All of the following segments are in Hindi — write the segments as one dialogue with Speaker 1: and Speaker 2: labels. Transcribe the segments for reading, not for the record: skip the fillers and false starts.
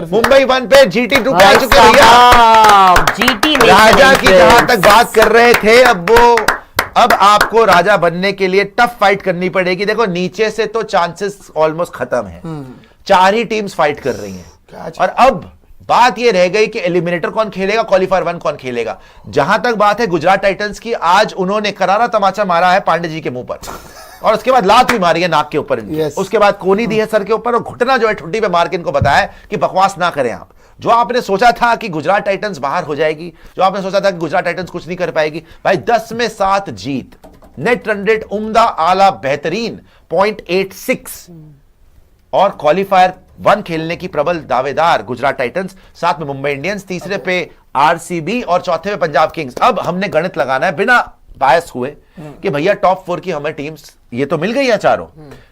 Speaker 1: मुंबई 1 पे GT 2 पे आ चुके हैं भैया।
Speaker 2: जीटी
Speaker 1: राजा की जहां तक बात कर रहे थे, अब आपको राजा बनने के लिए टफ फाइट करनी पड़ेगी। देखो नीचे से तो चांसेस ऑलमोस्ट खत्म है, 4 ही टीम्स फाइट कर रही हैं। और अब बात यह रह गई कि एलिमिनेटर कौन खेलेगा, क्वालिफायर 1 कौन खेलेगा। जहां तक बात है गुजरात टाइटंस की, आज उन्होंने करारा तमाचा मारा है पांडे जी के मुंह पर, और उसके बाद लात भी मारी है नाक के ऊपर। उसके बाद कोनी दी है सर के ऊपर, और घुटना जो है ठुड्डी पे मार के इनको बताया कि बकवास ना करें आप। जो आपने सोचा था कि गुजरात टाइटंस बाहर हो जाएगी, जो आपने सोचा था कि गुजरात टाइटंस कुछ नहीं कर पाएगी, भाई 10 में 7 जीत, नेट रन रेट उम्दा, आला, बेहतरीन 0.86, और क्वालिफायर 1 खेलने की प्रबल दावेदार गुजरात टाइटंस, साथ में मुंबई इंडियंस, तीसरे पे RCB और चौथे पे पंजाब किंग्स। अब हमने गणित लगाना है बिना बायस हुए कि भैया टॉप 4 की हमें टीम्स ये तो मिल गई हैं चारों,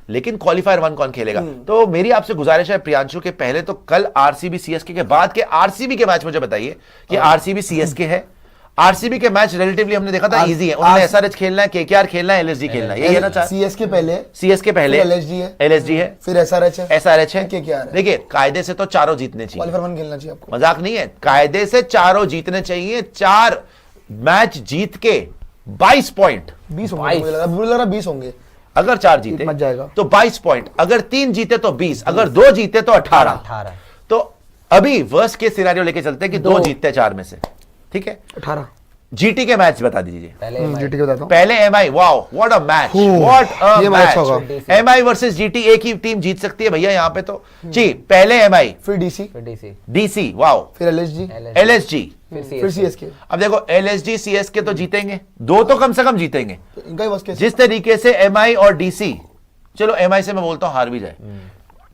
Speaker 1: लेकिन क्वालिफायर 1 कौन खेलेगा। तो मेरी आपसे गुजारिश है प्रियांशु के, पहले तो कल RCB CSK के बाद के RCB के मैच मुझे बताइए कि RCB CSK है। RCB के मैच रिलेटिवली हमने देखा था इजी है, उन्होंने SRH खेलना है, KKR खेलना है, LSG खेलना है, यही है ना।
Speaker 3: CSK पहले
Speaker 1: LSG है,
Speaker 3: फिर SRH
Speaker 1: है। देखिए कायदे से तो चारों जीतने चाहिए,
Speaker 3: क्वालिफायर 1 खेलना चाहिए आपको,
Speaker 1: मजाक नहीं है, कायदे से चारों जीतने चाहिए। 4 मैच जीत के 22 पॉइंट,
Speaker 3: 20 होंगे, 20 होंगे
Speaker 1: अगर 4 जीते
Speaker 3: मत जाएगा
Speaker 1: तो 22 पॉइंट, अगर 3 जीते तो 20, अगर 2 जीते तो 18। तो अभी वर्स्ट केस सिनेरियो लेके चलते हैं कि 2 जीतते हैं 4 में से, ठीक है।
Speaker 3: 18
Speaker 1: GT के मैच बता दीजिए।
Speaker 3: GT के बताता हूं।
Speaker 1: पहले MI, wow what a match, what a match. MI versus GT, एक ही टीम जीत सकती है भैया यहाँ पे तो जी। पहले MI,
Speaker 3: फिर
Speaker 1: DC, वाओ,
Speaker 3: फिर LSG, फिर CSK।
Speaker 1: अब देखो LSG CSK तो जीतेंगे, 2 तो कम से कम जीतेंगे।
Speaker 3: इनका ही वर्स्ट केस।
Speaker 1: जिस तरीके से MI और DC, चलो MI से मैं बोलता हूं हार भी जाए,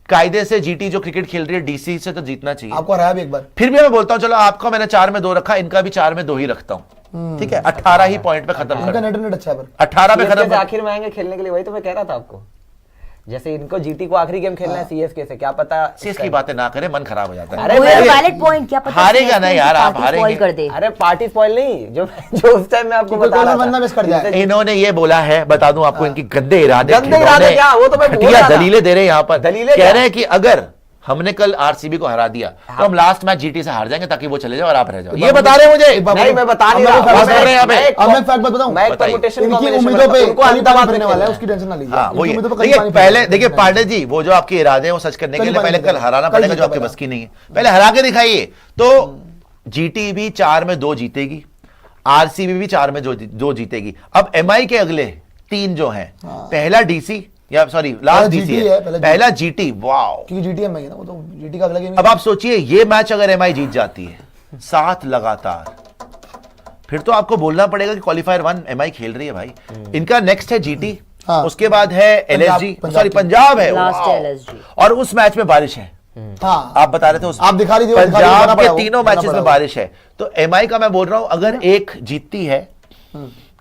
Speaker 1: कायदे से GT जो क्रिकेट खेल रही है DC से तो जीतना चाहिए।
Speaker 3: आपको हराया भी एक बार,
Speaker 1: फिर भी मैं बोलता हूं चलो आपका मैंने 4 में 2 रखा, इनका भी 4 में 2 ही रखता हूं, ठीक है। 18 ही पॉइंट पे खत्म
Speaker 3: इनका नेट अच्छा है पर
Speaker 1: 18 पे खत्म।
Speaker 2: आखिर में आएंगे खेलने के लिए, वही तो मैं कह रहा था आपको। जैसे इनको GT को आखिरी गेम खेलना है CSK से, क्या पता
Speaker 1: CSK की बातें ना करें, मन खराब हो जाता है।
Speaker 2: अरे
Speaker 4: वैलिड पॉइंट, क्या पता
Speaker 1: हारेगा नहीं यार, आप हारेंगे
Speaker 4: कर दे।
Speaker 2: अरे पार्टी स्पॉइल नहीं, जो उस टाइम मैं आपको बता रहा
Speaker 3: बंदा मिस कर जाए।
Speaker 1: इन्होंने ये बोला है, बता दूं आपको, इनकी गंदे इरादे
Speaker 2: क्या, वो तो मैं बोल रहा था।
Speaker 1: दलीलें दे रहे हैं यहाँ पर,
Speaker 2: दलीलें
Speaker 1: कह रहे हैं कि अगर हमने कल RCB को हरा दिया तो हम लास्ट मैच GT से हार जाएंगे ताकि वो चले जाए और आप रह जाओ। ये बता रहे हैं मुझे,
Speaker 2: नहीं मैं बता नहीं रहा,
Speaker 3: अब मैं फैक्ट बताऊं,
Speaker 2: मैं एक परमुटेशन
Speaker 3: इनकी उम्मीदों पे पानी बनने वाला है, उसकी टेंशन ना लीजिए।
Speaker 1: हाँ वही है। देखिए पहले, देखिए पांडे जी, वो जो आपके इरादे हैं वो सच करने के लिए पहले कल हराना पड़ेगा, जो आपके बस की नहीं है, पहले हरा के दिखाइए। तो GT भी 4 में 2 जीतेगी, RCB भी 4 में 2 जीतेगी। अब MI के अगले 3 जो हैं, पहला DC या सॉरी लास्ट DC है, पहला GT, वाओ,
Speaker 3: क्योंकि GT MI है ना, वो तो GT का अगला गेम।
Speaker 1: अब आप सोचिए ये मैच अगर MI जीत जाती है 7 लगातार, फिर तो आपको बोलना पड़ेगा कि क्वालिफायर 1 MI खेल रही है भाई। इनका नेक्स्ट है GT, उसके बाद है LSG, सॉरी पंजाब है, और उस मैच में बारिश है।
Speaker 3: हाँ
Speaker 1: आप बता रहे थे उस,
Speaker 3: आप दिखा रही थी
Speaker 1: पंजाब के तीनों मैचेस में बारिश है। तो MI का मैं बोल रहा हूं अगर एक जीतती है,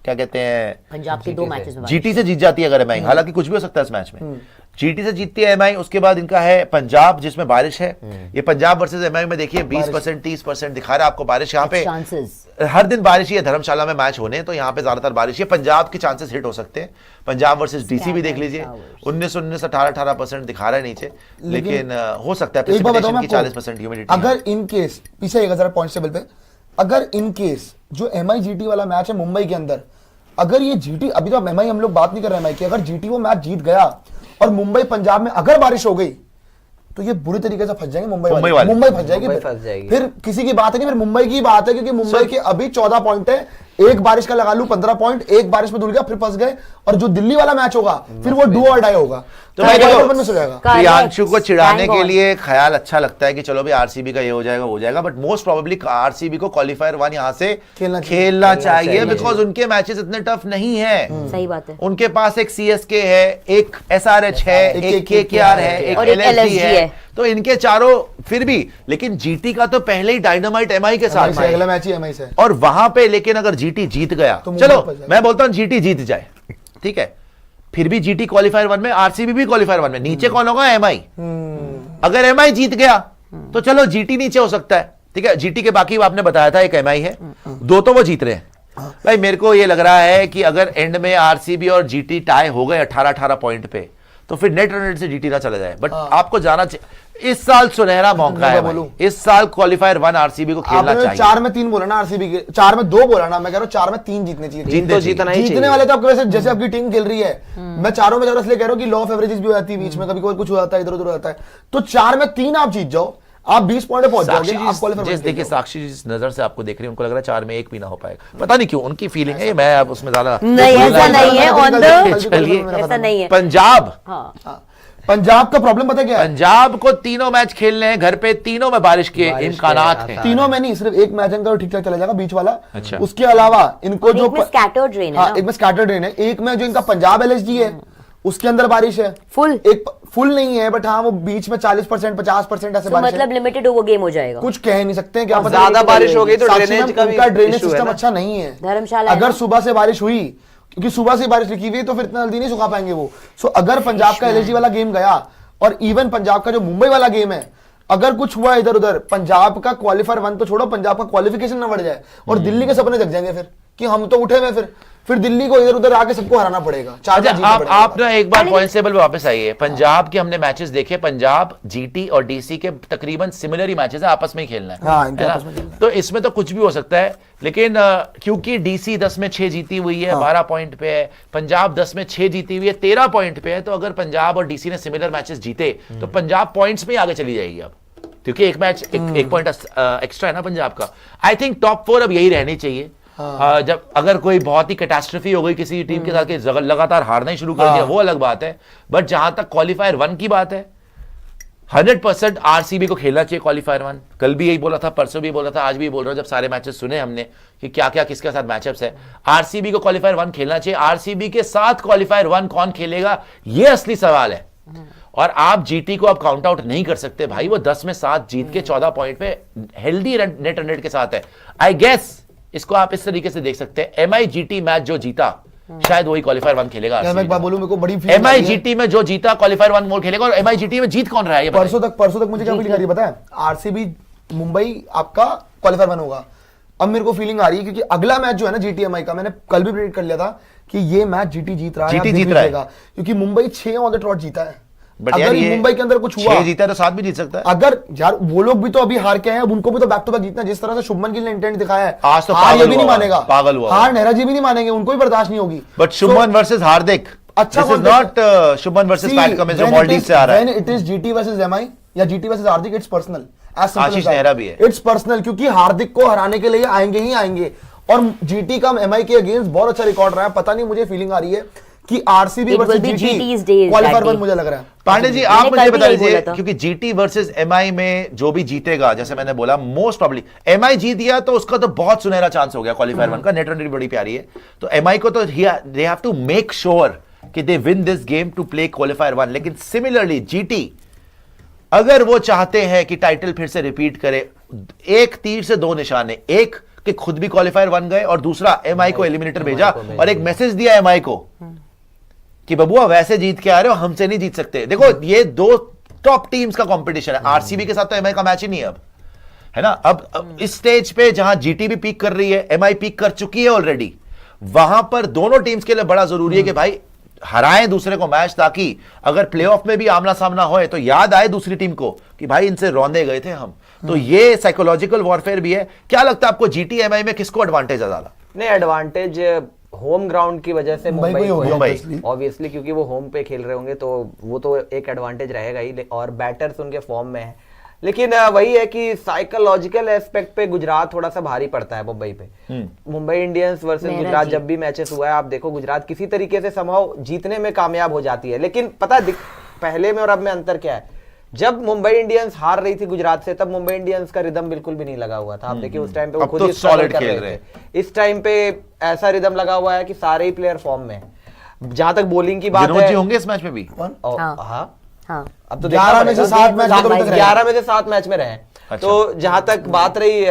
Speaker 1: क्या कहते हैं,
Speaker 4: पंजाब के 2 मैचेस में
Speaker 1: GT से जीत जाती है अगर MI, हालांकि कुछ भी हो सकता है इस मैच में, GT से जीतती है MI, उसके बाद इनका है पंजाब जिसमें बारिश है। ये पंजाब वर्सेस MI में देखिए 20% 30% दिखा रहा है आपको बारिश। यहाँ पे हर दिन बारिश ही है, धर्मशाला में मैच होने, तो यहाँ पे ज्यादातर बारिश है। पंजाब के चांसेस हिट हो सकते हैं। पंजाब वर्सेस DC भी देख लीजिए, 19 18% दिखा रहा है नीचे, लेकिन हो सकता है प्रेसिपिटेशन की 40% ह्यूमिडिटी।
Speaker 3: अगर इन केस पीछे 1000 पॉइंट टेबल पे, अगर इन केस जो MI GT वाला मैच है मुंबई के अंदर, अगर ये GT, अभी तो MI हम लोग बात नहीं कर रहे हैं MI की, अगर GT वो मैच जीत गया और मुंबई पंजाब में अगर बारिश हो गई तो ये बुरी तरीके से फंस जाएंगे मुंबई फंस जाएगी। फिर किसी की बात नहीं, फिर मुंबई की बात है, क्योंकि मुंबई के अभी 14 पॉइंट है, एक बारिश का लगा लूं 15 पॉइंट, एक बारिश में धुल गया फिर फंस गए, और जो दिल्ली वाला मैच होगा फिर वो डू और डाई होगा।
Speaker 1: तो मैं प्रियांशु को चिढ़ाने के लिए ख्याल अच्छा लगता है कि चलो भाई RCB का ये हो जाएगा, बट मोस्ट प्रोबेबली RCB को क्वालिफायर 1 यहां से खेलना चाहिए, बिकॉज उनके मैचेस इतने टफ नहीं है।
Speaker 4: सही बात है,
Speaker 1: उनके पास एक CSK है, एक SRH है, एक KKR है, एक LSG है, तो इनके चारों फिर भी, लेकिन GT का तो पहले ही डायनामाइट MI के साथ
Speaker 3: अगला मैच ही MI से,
Speaker 1: और वहां पे लेकिन अगर GT जीत गया तो चलो मैं बोलता हूं GT जीत जाए, ठीक है, फिर भी GT क्वालिफायर 1 में, RCB भी क्वालिफायर 1 में, नीचे कौन होगा MI। अगर MI जीत गया तो चलो GT नीचे हो सकता है, ठीक है। GT के बाकी आपने बताया था एक MI है, 2 तो वो जीत रहे हैं भाई। मेरे को ये लग रहा है कि अगर एंड में RCB और GT टाई हो गए 18 पॉइंट पे, तो फिर नेट रन रेट से जीटी ना चला जाए। बट आपको जाना चाहिए, इस साल सुनहरा मौका है भाई। इस साल क्वालिफायर 1 आरसीबी को खेलना चाहिए।
Speaker 3: 4 में 3 बोला ना आरसीबी के, 4 में 2 बोला ना, मैं कह रहा हूँ 4 में 3 जीतने चाहिए। जीतने वाले तो आपको वैसे जैसे आपकी टीम खेल रही है, मैं चारों में ज्यादा इसलिए कह रहा हूँ कि लॉ ऑफ एवरेजेस भी हो जाती है बीच में, कभी कोई कुछ हो जाता है, इधर उधर हो जाता है। तो 4 में 3 आप जीत जाओ, आप 20 पॉइंट पे पहुंच जाओगे। आप क्वालिफायर
Speaker 1: देखिए साक्षी जिस नजर से आपको देख रही है, उनको लग रहा है 4 में 1 भी ना हो पाएगा। पता नहीं क्यों उनकी फीलिंग है, मैं अब उसमें ज्यादा
Speaker 4: नहीं, ऐसा नहीं है। ऑन द
Speaker 1: चलिए,
Speaker 4: ऐसा नहीं है।
Speaker 1: पंजाब,
Speaker 3: पंजाब का प्रॉब्लम पता क्या है?
Speaker 1: पंजाब को तीनों मैच खेलने हैं घर पे, तीनों में बारिश के इम्कानात हैं।
Speaker 3: तीनों में नहीं, सिर्फ एक मैच इनका ठीक ठाक चला जाएगा बीच वाला।
Speaker 1: अच्छा।
Speaker 3: उसके अलावा इनको जो
Speaker 4: स्कैटर्ड रेन है,
Speaker 3: एक में स्कैटर्ड रेन है, एक में जो इनका पंजाब एलएसजी है उसके अंदर बारिश है।
Speaker 4: फुल
Speaker 3: एक फुल नहीं है, बट हाँ वो बीच में 40% 50% ऐसे बारिश
Speaker 4: मतलब लिमिटेड ओवर गेम हो जाएगा।
Speaker 3: कुछ कह नहीं सकते क्या पता,
Speaker 2: ज्यादा बारिश हो गई तो ड्रेनेज का
Speaker 3: उनका ड्रेनेज
Speaker 2: issue है
Speaker 3: सिस्टम
Speaker 2: ना।
Speaker 3: अच्छा नहीं है।
Speaker 4: धर्मशाला
Speaker 3: अगर सुबह से बारिश हुई, क्योंकि सुबह से बारिश लिखी हुई है, तो फिर इतना जल्दी नहीं सुखा पाएंगे वो। सो अगर पंजाब का एलएसजी वाला गेम गया, और इवन पंजाब का जो मुंबई वाला गेम है, अगर कुछ हुआ इधर उधर, पंजाब का क्वालिफायर 1 तो छोड़ो, पंजाब का क्वालिफिकेशन ना बढ़ जाए और दिल्ली के सपने जग जाएंगे फिर कि हम तो उठे हुए, फिर दिल्ली को इधर उधर आके सबको हराना पड़ेगा।
Speaker 1: आप ना एक बार पॉइंट टेबल पे वापस आइए। पंजाब के हमने मैचेस देखे, पंजाब जीटी और डीसी के तकरीबन सिमिलर ही मैचेस है, आपस में ही खेलना है।
Speaker 3: हाँ, इनके आपस में खेलना है।
Speaker 1: तो इसमें तो कुछ भी हो सकता है, लेकिन क्योंकि डीसी 10 में 6 जीती हुई है, 12 पॉइंट पे है, पंजाब 10 में 6 जीती हुई है, 13 पॉइंट पे है। तो अगर पंजाब और डीसी ने सिमिलर मैचेस जीते तो पंजाब पॉइंट्स में आगे चली जाएगी अब, क्योंकि एक मैच एक पॉइंट एक्स्ट्रा है ना पंजाब का। आई थिंक टॉप 4 अब यही रहनी चाहिए। जब अगर कोई बहुत ही कैटास्ट्रोफी हो गई किसी टीम के साथ कि लगातार हारना ही शुरू कर दिया, वो अलग बात है। बट जहां तक क्वालिफायर 1 की बात है, 100% आरसीबी को खेलना चाहिए क्वालिफायर 1। कल भी यही बोला था, परसों भी बोला था, आज भी बोल रहा हूं, जब सारे मैचेस सुने हमने कि क्या क्या किसके साथ मैचअप्स है। आरसीबी को क्वालिफायर 1 खेलना चाहिए। आरसीबी के साथ क्वालिफायर 1 कौन खेलेगा, यह असली सवाल है। और आप जीटी को अब काउंट आउट नहीं कर सकते भाई, वो 10 में 7 जीत के 14 पॉइंट पे हेल्दी नेट रन रेट के साथ है। आई गेस इसको आप इस तरीके से देख सकते हैं, एमआई जीटी मैच जो जीता शायद वही क्वालिफायर 1 खेलेगा।
Speaker 3: मैं एक बात बोलूं, मेरे को बड़ी
Speaker 1: एमआई जीटी में जो जीता क्वालिफायर 1 मोर खेलेगा। और एमआई जीटी में जीत कौन रहा है ये
Speaker 3: परसों तक मुझे क्या फीलिंग आ रही है पता है? आरसीबी मुंबई आपका क्वालिफायर 1 होगा। अब मेरे को फीलिंग आ रही है क्योंकि अगला मैच जो है ना जीटीएमआई का, मैंने कल भी प्रेडिक्ट कर लिया था कि ये मैच जीटी जीत रहा है,
Speaker 1: जीटी जीत रहा है,
Speaker 3: क्योंकि मुंबई 6 ऑन द ट्रॉट जीता है।
Speaker 1: बट
Speaker 3: अगर मुंबई के अंदर कुछ हुआ,
Speaker 1: 6 जीता है तो 7 भी जीत सकता है।
Speaker 3: अगर यार वो लोग भी तो अभी हार के आए हैं, अब उनको भी तो बैक टू बैक जीतना। जिस तरह से शुभमन गिल ने इंटेंट दिखाया है,
Speaker 1: आज तो
Speaker 3: हार ये भी नहीं मानेगा,
Speaker 1: पागल हुआ,
Speaker 3: हार नेहरा जी भी नहीं मानेंगे, उनको भी बर्दाश्त नहीं होगी।
Speaker 1: बट शुभमन वर्सेस हार्दिक,
Speaker 3: अच्छा,
Speaker 1: this is not Shubman versus Pat Cummins जो मालदीव से आ रहा है।
Speaker 3: When it is GT versus MI या GT versus Hardik, it's personal.
Speaker 1: Ashish Nehra भी है,
Speaker 3: इट्स पर्सनल, क्योंकि हार्दिक को हराने के लिए आएंगे ही आएंगे। और जीटी का एमआई के अगेंस्ट बहुत अच्छा रिकॉर्ड रहा है। पता नहीं, मुझे फीलिंग आ रही है कि आरसीबी वर्सेस जीटी क्वालिफायर 1 मुझे लग रहा है।
Speaker 1: पांडे जी आप मुझे बता दीजिए, क्योंकि जीटी वर्सेस एमआई में जो भी जीतेगा, जैसे मैंने बोला मोस्ट प्रॉब्ली एमआई जीत गया तो उसका तो बहुत सुनहरा चांस हो गया क्वालिफायर 1 का। नेट रन रेट बड़ी प्यारी है, तो एमआई को तो they have to make sure कि they win this game to play qualifier 1। लेकिन सिमिलरली जीटी अगर वो चाहते हैं कि टाइटल फिर से रिपीट करे, एक तीर से 2 निशान है। एक कि खुद भी क्वालिफायर 1 गए, और दूसरा एमआई को एलिमिनेटर भेजा और एक मैसेज दिया एमआई को कि बबुआ वैसे जीत के आ रहे हो, हमसे नहीं जीत सकते। देखो ये 2 टॉप टीम्स का कंपटीशन है। आरसीबी के साथ तो एमआई का मैच ही नहीं है अब, है ना। अब इस स्टेज पे जहां जीटी भी पीक कर रही है, एमआई पीक कर चुकी है ऑलरेडी, वहां पर दोनों टीम्स के लिए बड़ा जरूरी है कि भाई हराएं दूसरे को मैच, ताकि अगर प्लेऑफ में भी आमना सामना होए तो याद आए दूसरी टीम को कि भाई इनसे रौंदे गए थे हम। तो ये साइकोलॉजिकल वॉरफेयर भी है। क्या लगता है आपको जीटी एमआई में किसको एडवांटेज है ज्यादा?
Speaker 2: नहीं, एडवांटेज होम ग्राउंड की वजह से मुंबई को
Speaker 1: मुंबई
Speaker 2: ऑब्वियसली, क्योंकि वो होम पे खेल रहे होंगे तो वो तो एक एडवांटेज रहेगा ही। और बैटर्स उनके फॉर्म में है, लेकिन वही है कि साइकोलॉजिकल एस्पेक्ट पे गुजरात थोड़ा सा भारी पड़ता है मुंबई पे। मुंबई इंडियंस वर्सेस गुजरात जब भी मैचेस हुआ है, आप देखो गुजरात किसी तरीके से समहाउ जीतने में कामयाब हो जाती है। लेकिन पता पहले में और अब में अंतर क्या है? जब मुंबई इंडियंस हार रही थी गुजरात से, तब मुंबई इंडियंस का रिदम बिल्कुल भी नहीं लगा हुआ था। आप देखिए उस टाइम पे वो खुद ही सॉलिड कर रहे थे। इस टाइम पे ऐसा रिदम लगा हुआ है कि सारे ही प्लेयर फॉर्म में। जहां तक बॉलिंग की बात है,
Speaker 1: होंगे इस मैच में भी।
Speaker 2: हाँ, अब तो
Speaker 3: 11 में से 7 मैच
Speaker 2: 11 में से 7 मैच में रहे। अच्छा। तो जहां तक बात रही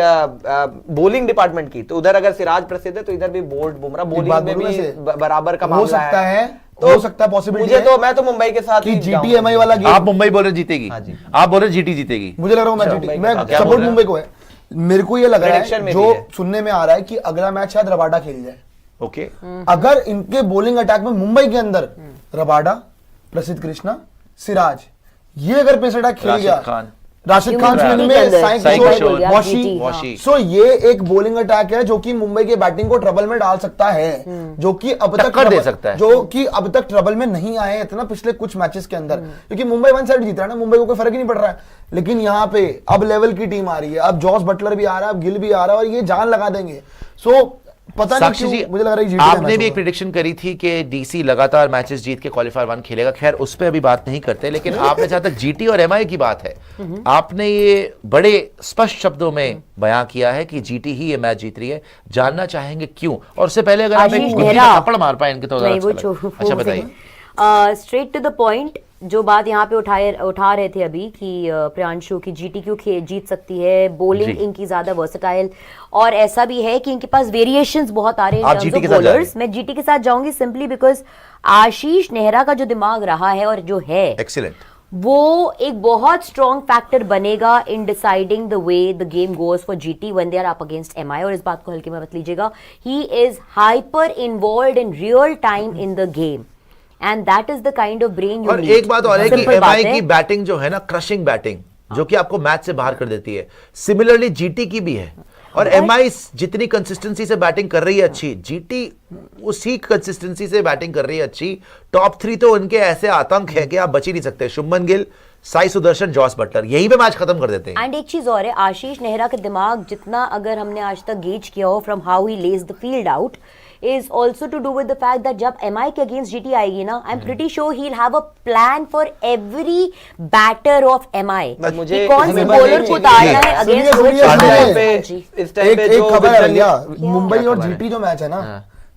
Speaker 2: बॉलिंग डिपार्टमेंट की, तो उधर अगर सिराज प्रसिद्ध है तो इधर भी बुमराह बॉलिंग में भी बराबर का मामला
Speaker 3: हो सकता है।
Speaker 2: तो
Speaker 3: हो सकता है, पॉसिबिलिटी
Speaker 2: मुझे तो मैं तो मुंबई के साथ
Speaker 3: जीटी एमआई वाला गेम।
Speaker 1: आप मुंबई बोल रहे जीतेगी, आप बोल रहे जीटी जीतेगी।
Speaker 3: मुझे लग रहा है मैं जीटी, मैं सपोर्ट मुंबई को है। मेरे को ये लग रहा है, जो सुनने में आ रहा है कि अगला मैच शायद रबाडा खेल जाए।
Speaker 1: ओके,
Speaker 3: अगर इनके बॉलिंग अटैक में मुंबई के अंदर रबाडा, प्रसिद्ध कृष्णा, सिराज, ये अगर पेस अटैक खेल
Speaker 1: राशिद
Speaker 3: गया,
Speaker 1: खान।
Speaker 3: राशिद खान
Speaker 4: यूनिवर्सिटी
Speaker 3: फिल्म
Speaker 4: के
Speaker 3: में
Speaker 4: अंदर,
Speaker 3: साई
Speaker 1: साई
Speaker 3: किशोर,
Speaker 1: किशोर,
Speaker 3: वॉशी,
Speaker 1: वॉशी।
Speaker 3: सो ये एक बॉलिंग अटैक है जो कि मुंबई के बैटिंग को ट्रबल में डाल सकता है, जो कि अब तक
Speaker 1: टक्कर दे सकता है।
Speaker 3: जो कि अब तक ट्रबल में नहीं आए हैं इतना पिछले कुछ मैचेस के अंदर, क्योंकि मुंबई वन साइड जीत रहा है ना, मुंबई को कोई फर्क ही नहीं पड़ रहा है। लेकिन यहाँ पे अब लेवल की टीम आ रही है, अब जॉस बटलर भी आ रहा है, अब गिल भी आ रहा है, और ये जान लगा देंगे। सो पता नहीं
Speaker 1: साक्षी
Speaker 3: क्यों
Speaker 1: जी,
Speaker 3: मुझे लग रहा है GT का
Speaker 1: आपने
Speaker 3: मैच
Speaker 1: भी एक
Speaker 3: होगा।
Speaker 1: प्रिडिक्शन करी थी कि डीसी लगातार मैचेस जीत के क्वालिफायर 1 खेलेगा। खैर उस पे अभी बात नहीं करते, लेकिन आपने जहां तक जीटी और एमआई की बात है, आपने ये बड़े स्पष्ट शब्दों में बयां किया है कि जीटी ही ये मैच जीत रही है। जानना चाहेंगे क्यों? और उससे पहले अगर आप एक
Speaker 4: आशीष
Speaker 1: गुद्दी का
Speaker 4: नेहरा।
Speaker 1: थप्पड़ मार पाए इनके तो
Speaker 4: नहीं, वो
Speaker 1: अच्छा लगे। अच्छा बताइए।
Speaker 4: स्ट्रेट टू द पॉइंट, जो बात यहाँ पे उठा रहे थे अभी कि प्रियांशु की जीटी क्यों जीत सकती है, बॉलिंग
Speaker 1: जी।
Speaker 4: इनकी ज्यादा वर्सेटाइल, और ऐसा भी है कि इनके पास वेरिएशंस बहुत आ रहे हैं
Speaker 1: आप
Speaker 4: in terms
Speaker 1: GT
Speaker 4: of
Speaker 1: के साथ जा रहे
Speaker 4: bowlers। मैं जीटी के साथ जाऊंगी सिंपली बिकॉज आशीष नेहरा का जो दिमाग रहा है और जो है,
Speaker 1: एक्सीलेंट।
Speaker 4: वो एक बहुत स्ट्रॉन्ग फैक्टर बनेगा in deciding the way the game goes for GT when they are up against MI. और इस बात को हल्के में मत लीजिएगा, he is hyper involved in real time in the game, and that is the kind of brain you
Speaker 1: और
Speaker 4: नीड।
Speaker 1: एक बात और है कि
Speaker 4: Simple
Speaker 1: एमआई
Speaker 4: बात
Speaker 1: की
Speaker 4: है।
Speaker 1: बैटिंग जो है ना, क्रशिंग बैटिंग, जो कि आपको मैच से बाहर कर देती है, सिमिलरली जीटी की भी है। और एमआई जितनी कंसिस्टेंसी से बैटिंग कर रही है अच्छी, जीटी उसी कंसिस्टेंसी से बैटिंग कर रही है अच्छी। टॉप 3 तो उनके ऐसे आतंक है कि आप बच ही नहीं सकते। शुभमन गिल, साई सुदर्शन, जॉस बटलर, यही पे मैच खत्म कर देते हैं।
Speaker 4: एंड एक चीज और है, आशीष नेहरा का दिमाग जितना अगर हमने आज तक गेज किया हो from how he Lay's the field out, is also to do with the fact that जब MI के against GT आएगी ना, I'm pretty sure he'll have a plan for every batter of MI
Speaker 2: मुझे
Speaker 4: कि कौन से
Speaker 2: हमें
Speaker 4: बॉलर
Speaker 2: नहीं
Speaker 4: को उतारना है
Speaker 3: सुनिए,
Speaker 4: अगेंस्ट
Speaker 3: सुनिए,
Speaker 4: रोहित
Speaker 3: सुनिए।
Speaker 4: शर्मा।
Speaker 2: पे-
Speaker 4: जी।
Speaker 2: इस टाइम
Speaker 3: एक
Speaker 2: पे
Speaker 3: एक
Speaker 2: जो
Speaker 3: खबर है
Speaker 2: विजन-
Speaker 3: भैया, मुंबई
Speaker 2: क्या
Speaker 3: और
Speaker 2: खबर है?
Speaker 3: जीटी जो मैच है ना,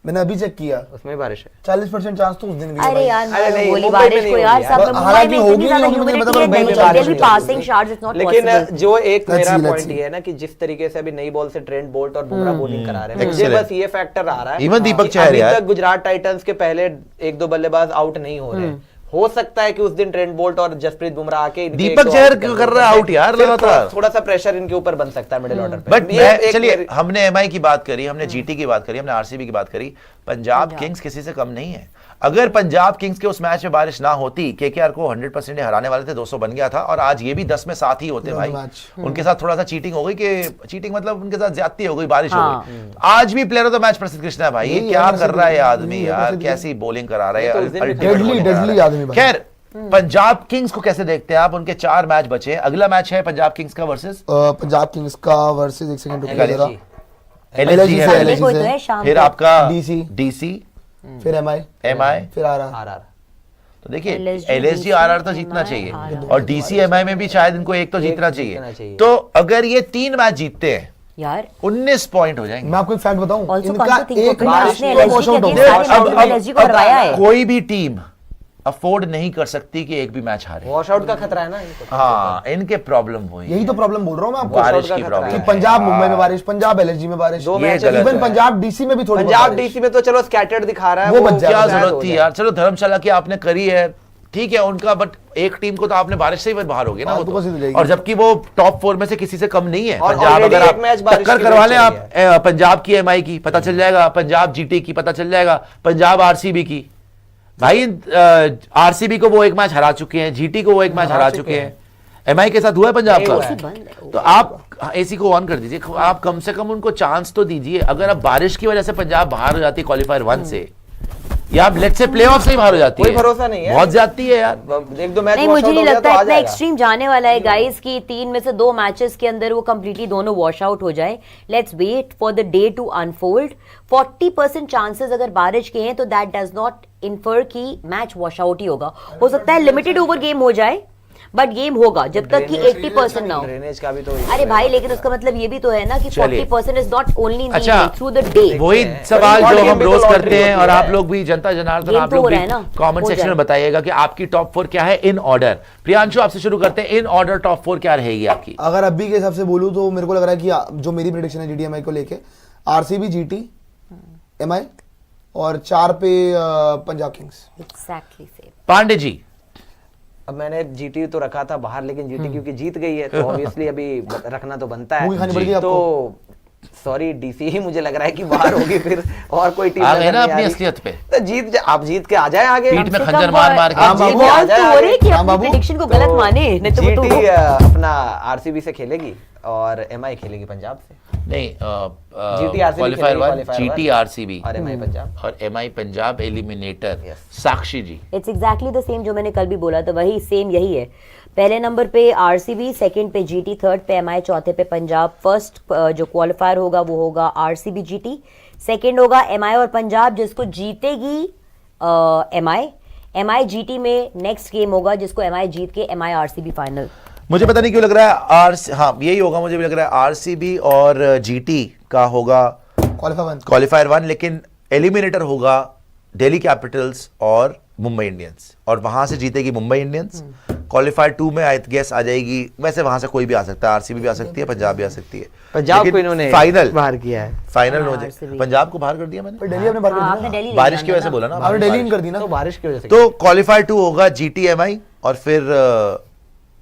Speaker 3: मैंने अभी चेक किया,
Speaker 2: उसमें बारिश है।
Speaker 3: 40% चांस तो उस दिन भी है
Speaker 4: अरे
Speaker 3: भाई।
Speaker 4: यार
Speaker 2: अरे नहीं,
Speaker 4: बोली
Speaker 2: मुंबई
Speaker 4: बारिश
Speaker 2: में
Speaker 4: को
Speaker 2: नहीं
Speaker 4: यार
Speaker 2: होगी
Speaker 4: साहब,
Speaker 2: यार।
Speaker 4: मुंबई
Speaker 3: हालांकि
Speaker 4: में
Speaker 3: होगी,
Speaker 4: इतनी ज्यादा
Speaker 3: होगी, मुझे
Speaker 4: ह्यूमिडिटी
Speaker 3: पता
Speaker 4: है,
Speaker 3: मुंबई में
Speaker 4: नहीं
Speaker 3: बारिश
Speaker 4: there'll be
Speaker 3: नहीं
Speaker 4: passing
Speaker 3: होगी।
Speaker 4: shards, it's not
Speaker 2: लेकिन
Speaker 4: possible।
Speaker 2: जो एक
Speaker 3: Let's
Speaker 2: मेरा
Speaker 3: see, let's
Speaker 2: पॉइंट
Speaker 3: see.
Speaker 2: ये है ना कि जिस तरीके से अभी नई बॉल से ट्रेंट बोल्ट और बुमराह बॉलिंग करा रहे हैं, मुझे
Speaker 1: Excellent.
Speaker 2: बस ये फैक्टर आ रहा है
Speaker 1: Even दीपक
Speaker 2: कि
Speaker 1: चहर
Speaker 2: अभी
Speaker 1: यार।
Speaker 2: तक गुजरात टाइटंस के पहले 1-2 बल्लेबाज आउट नहीं हो रहे। हो सकता है कि उस दिन ट्रेंट बोल्ट और जसप्रीत बुमराह आके इनके
Speaker 1: दीपक
Speaker 2: 1-2
Speaker 1: चहर
Speaker 2: आउट
Speaker 1: क्यों
Speaker 2: कर
Speaker 1: कर रहा है
Speaker 2: दें।
Speaker 1: आउट यार
Speaker 2: फिर
Speaker 1: लगातार?
Speaker 2: थोड़ा सा प्रेशर इनके ऊपर बन सकता है मिडिल ऑर्डर पे।
Speaker 1: बट
Speaker 2: ये एक
Speaker 1: चलिए,
Speaker 2: मेरी-
Speaker 1: हमने एमआई की बात करी, हमने जीटी की बात करी, हमने आरसीबी की बात करी, पंजाब किंग्स किसी से कम नहीं है। अगर पंजाब किंग्स के उस मैच में बारिश ना होती, केकेआर को 100% हराने वाले थे, 200 बन गया था, और आज ये भी 10 में 7 ही होते भाई। उनके साथ थोड़ा सा चीटिंग हो गई, कि चीटिंग मतलब उनके साथ ज्यादती हो गई, बारिश हो
Speaker 4: हाँ।
Speaker 1: गई। आज भी प्लेयर ऑफ द मैच प्रसिद्ध कृष्णा है भाई। ये
Speaker 3: यही
Speaker 1: क्या
Speaker 3: है,
Speaker 1: कर रहा है ये
Speaker 3: यही
Speaker 1: आदमी
Speaker 3: है,
Speaker 1: यार,
Speaker 3: प्रसिद्ध
Speaker 1: कैसी बॉलिंग करा रहा है,
Speaker 2: तो उस दिन भी
Speaker 1: ultimate
Speaker 3: deadly,
Speaker 1: bowling करा
Speaker 3: deadly
Speaker 1: रहा है।
Speaker 3: आदमी भाई।
Speaker 1: खैर, पंजाब किंग्स को कैसे देखते हैं आप? उनके 4 मैच बचे हैं, अगला मैच है पंजाब किंग्स का वर्सेस
Speaker 3: पंजाब किंग्स का वर्सेस, एक सेकंड रुकिए जरा,
Speaker 2: LSG।
Speaker 1: एलएसजी
Speaker 3: से,
Speaker 1: है,
Speaker 4: संडे
Speaker 3: LSG
Speaker 4: को ही
Speaker 3: से।
Speaker 4: तो है शाम
Speaker 1: फिर
Speaker 4: को।
Speaker 1: आपका
Speaker 3: DC,
Speaker 1: डीसी,
Speaker 3: फिर एमआई,
Speaker 1: एमआई,
Speaker 3: फिर आ रहा
Speaker 2: आरआर।
Speaker 1: तो देखिए
Speaker 4: LSG,
Speaker 1: एलएसजी आरआर तो जीतना
Speaker 4: MI,
Speaker 1: चाहिए,
Speaker 4: RR।
Speaker 1: और डीसी एमआई में भी शायद इनको एक तो जीतना
Speaker 2: जीतना
Speaker 1: चाहिए।
Speaker 2: चाहिए।
Speaker 1: तो अगर ये 3 मैच जीतते हैं,
Speaker 4: यार
Speaker 1: 19 पॉइंट हो जाएंगे।
Speaker 3: मैं आपको एक फैक्ट बताऊं,
Speaker 4: Also
Speaker 3: इनका
Speaker 4: come to think of
Speaker 3: एक
Speaker 4: it,
Speaker 3: मैच
Speaker 4: आपने
Speaker 3: तो
Speaker 4: LSG
Speaker 3: वॉश
Speaker 4: के
Speaker 3: आउट हो
Speaker 4: against
Speaker 3: गया।
Speaker 4: सारे मैचेस में LSG को हरवाया है।
Speaker 1: कोई भी टीम अफोर्ड नहीं कर सकती कि एक भी मैच हारे।
Speaker 2: वॉश आउट का खतरा है ना इनको।
Speaker 1: हाँ, इनके प्रॉब्लम वही
Speaker 3: यही तो प्रॉब्लम बोल रहा हूं मैं आपको,
Speaker 1: बारिश
Speaker 2: का
Speaker 1: की
Speaker 2: खतरा
Speaker 1: प्रॉब्लम
Speaker 3: कि
Speaker 2: है।
Speaker 3: पंजाब मुंबई में बारिश, पंजाब एलएसजी में बारिश,
Speaker 2: दो
Speaker 1: ये
Speaker 2: मैच
Speaker 1: गलत
Speaker 3: इवन
Speaker 1: है।
Speaker 3: पंजाब डीसी में भी थोड़ी
Speaker 2: पंजाब
Speaker 3: बहुत बारिश।
Speaker 2: डीसी में तो चलो स्कैटर्ड दिखा रहा है,
Speaker 3: वो बच जाएगा।
Speaker 1: क्या
Speaker 2: शायद
Speaker 1: जरूरत
Speaker 2: हो
Speaker 1: थी
Speaker 2: जाए।
Speaker 1: यार? चलो धर्मशाला की आपने करी है, ठीक है उनका, बट एक टीम को तो आपने बारिश से ही बाहर हो गए ना वो
Speaker 3: फालतू को सीधे
Speaker 1: तो।
Speaker 3: जाएगी।
Speaker 1: और जबकि वो टॉप 4 में से किसी से कम नहीं है।
Speaker 2: और
Speaker 1: पंजाब
Speaker 2: already
Speaker 1: अगर
Speaker 2: एक मैच
Speaker 1: आप
Speaker 2: बारिश
Speaker 1: टक्कर
Speaker 2: की
Speaker 1: करवा
Speaker 2: वजह
Speaker 1: लें,
Speaker 2: से
Speaker 1: आप पंजाब की एमआई की पता चल जाएगा, पंजाब जीटी की पता चल जाएगा, पंजाब आरसीबी की। भाई आरसीबी को वो एक मैच हरा चुके हैं, जीटी को वो एक मैच हरा चुके हैं, एमआई के साथ हुआ है पंजाब
Speaker 2: नहीं हुआ
Speaker 1: का।
Speaker 2: है।
Speaker 4: बंद है।
Speaker 1: तो आप एसी को ऑन कर दीजिए, आप कम से कम उनको चांस तो दीजिए। अगर अब बारिश की वजह से पंजाब बाहर हो जाती है क्वालिफायर 1 से, या आप लेट्स से प्लेऑफ से ही बाहर हो जाती है,
Speaker 2: कोई भरोसा नहीं है।
Speaker 1: बहुत जाती है यार।
Speaker 2: 1-2 मैच
Speaker 4: नहीं,
Speaker 2: wash
Speaker 4: मुझे
Speaker 2: out
Speaker 4: नहीं
Speaker 2: हो गया
Speaker 4: लगता
Speaker 2: तो आ
Speaker 4: इतना
Speaker 2: जाएगा।
Speaker 4: एक्सट्रीम जाने वाला है गाइस कि 3 में से 2 मैचेस के अंदर वो कंप्लीटली दोनों वॉश आउट हो जाए। Let's wait for the day to unfold. 40% chances अगर बारिश के हैं तो दैट डज नॉट इन्फर कि मैच वॉश आउट ही होगा। हो सकता है लिमिटेड ओवर गेम हो जाए, बट गेम होगा जब तक कि 80% ना हो।
Speaker 2: ड्रेनेज का भी तो
Speaker 4: अरे भाई, लेकिन उसका मतलब ये भी तो है ना कि
Speaker 1: चलिए।
Speaker 4: 40% इज नॉट ओनली
Speaker 1: अच्छा,
Speaker 4: थ्रू द डे।
Speaker 1: वही
Speaker 2: हैं।
Speaker 1: सवाल
Speaker 2: पर
Speaker 1: जो
Speaker 2: game
Speaker 1: हम
Speaker 2: भी तो
Speaker 1: रोज
Speaker 2: lottery
Speaker 1: करते हैं,
Speaker 2: होती
Speaker 1: और
Speaker 2: है।
Speaker 1: आप लोग भी, जनता जनार्दन,
Speaker 4: Game
Speaker 1: आप
Speaker 4: तो
Speaker 1: लोग
Speaker 4: हो
Speaker 1: भी
Speaker 4: रहा है ना,
Speaker 1: कमेंट
Speaker 4: हो
Speaker 1: सेक्शन में
Speaker 4: जाए।
Speaker 1: बताइएगा कि आपकी टॉप 4 क्या है इन ऑर्डर। प्रियांशु आपसे शुरू करते हैं, इन ऑर्डर टॉप 4 क्या रहेगी आपकी?
Speaker 3: अगर अभी के हिसाब से बोलूं तो मेरे को लग रहा है कि जो मेरी प्रेडिक्शन है जीटीएमआई को लेके, आरसीबी, जीटी, एमआई, और 4 पे Punjab Kings.
Speaker 4: Exactly same.
Speaker 1: Pandey ji.
Speaker 2: अब मैंने जीटी तो रखा था बाहर, लेकिन जीटी क्योंकि जीत गई है तो ऑब्वियसली अभी रखना तो बनता
Speaker 3: मूवी खानी
Speaker 2: है।
Speaker 3: पड़ेगी
Speaker 2: तो सॉरी डीसी ही मुझे लग रहा है कि बाहर होगी फिर, और कोई टीम
Speaker 1: आ
Speaker 2: नजर
Speaker 1: गए ना
Speaker 2: नहीं आ
Speaker 1: अपनी
Speaker 2: रही।
Speaker 1: असलियत पे।
Speaker 2: तो आप जीत के आ जाए आगे।
Speaker 1: पीठ में खंजर मार मार के।
Speaker 2: हाँ,
Speaker 4: वो
Speaker 2: जीत के आ जाए
Speaker 4: तो हो रही कि
Speaker 3: हाँ,
Speaker 4: अपनी
Speaker 3: बाबू।
Speaker 4: प्रेडिक्शन को गलत माने, नहीं तो वो तो
Speaker 2: जीटी अपना आरसीबी से खेलेगी और एमआई खेलेगी पंजाब से।
Speaker 1: नहीं
Speaker 2: GT RCB
Speaker 1: क्वालिफायर
Speaker 2: खेलेगी,
Speaker 1: 1
Speaker 2: qualifier
Speaker 1: जीटी
Speaker 2: one।
Speaker 1: आरसीबी
Speaker 2: और एमआई पंजाब।
Speaker 1: और MI Punjab eliminator
Speaker 2: Yes।
Speaker 1: Sakshi ji.
Speaker 4: It's exactly the same जो मैंने कल भी बोला था, वही सेम यही है। पहले नंबर पे आरसीबी, सेकंड पे जीटी, थर्ड पे एमआई, चौथे पे पंजाब। फर्स्ट जो क्वालिफायर होगा वो होगा आरसीबी जीटी, सेकंड होगा एमआई और पंजाब, जिसको जीतेगी एमआई जीटी में नेक्स्ट गेम होगा, जिसको एमआई जीत के एमआई आरसीबी फाइनल।
Speaker 1: मुझे पता नहीं क्यों लग रहा है हाँ यही होगा, मुझे भी लग रहा है आरसीबी और जीटी का होगा क्वालिफायर 1, लेकिन एलिमिनेटर होगा दिल्ली कैपिटल्स और मुंबई इंडियंस, और वहां से जीतेगी मुंबई इंडियंस। क्वालिफायर 2 में आई गेस आ जाएगी, वैसे वहां से कोई भी आ सकता है, आरसीबी भी आ सकती है, पंजाब भी आ सकती है।
Speaker 2: पंजाब
Speaker 1: लेकिन
Speaker 2: को इन्होंने
Speaker 1: फाइनल
Speaker 2: बाहर किया है।
Speaker 1: फाइनल
Speaker 4: हाँ,
Speaker 1: हो जाए।
Speaker 4: RCB।
Speaker 1: पंजाब को बाहर कर दिया मैंने,
Speaker 3: पर दिल्ली आपने बाहर
Speaker 4: हाँ,
Speaker 3: कर
Speaker 4: आपने
Speaker 3: दिया
Speaker 4: दिल्ली
Speaker 1: बारिश की
Speaker 4: नहीं
Speaker 1: वजह से
Speaker 4: जाना
Speaker 1: बोला ना,
Speaker 3: आपने दिल्ली नहीं कर दी ना।
Speaker 2: तो बारिश की वजह से
Speaker 1: तो क्वालिफायर 2 होगा जीटी एमआई, और फिर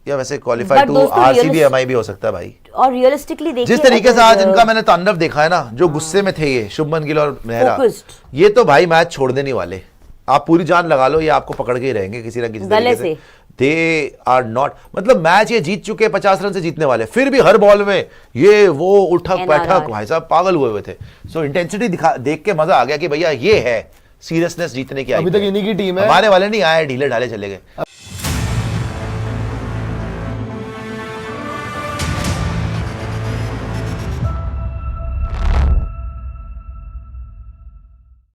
Speaker 1: या वैसे क्वालिफायर
Speaker 4: But
Speaker 1: 2
Speaker 4: दोस्तों,
Speaker 1: आरसीबी
Speaker 4: realist-
Speaker 1: एमआई भी हो सकता है भाई।
Speaker 4: और रियलिस्टिकली देखिए,
Speaker 1: जिस तरीके से आज
Speaker 4: अगर,
Speaker 1: इनका मैंने तांडव देखा है ना, जो गुस्से में थे ये शुभमन गिल और नेहरा,
Speaker 4: Focused।
Speaker 1: ये तो भाई मैच छोड़ने नहीं वाले। आप पूरी जान लगा लो, ये आपको पकड़ के ही रहेंगे किसी ना किसी
Speaker 4: गले
Speaker 1: तरीके से। दे आर नॉट, मतलब मैच ये जीत चुके, 50 रन से जीतने वाले, फिर भी हर बॉल में ये वो उठक
Speaker 4: NRR।
Speaker 1: बैठक, भाई साहब पागल हुए थे। सो इंटेंसिटी दिखा देख के मजा आ गया कि भैया ये है सीरियसनेस जीतने की।
Speaker 3: अभी तक इन्हीं की टीम है।
Speaker 1: हमारे वाले नहीं आए, ढीले ढाले चले गए।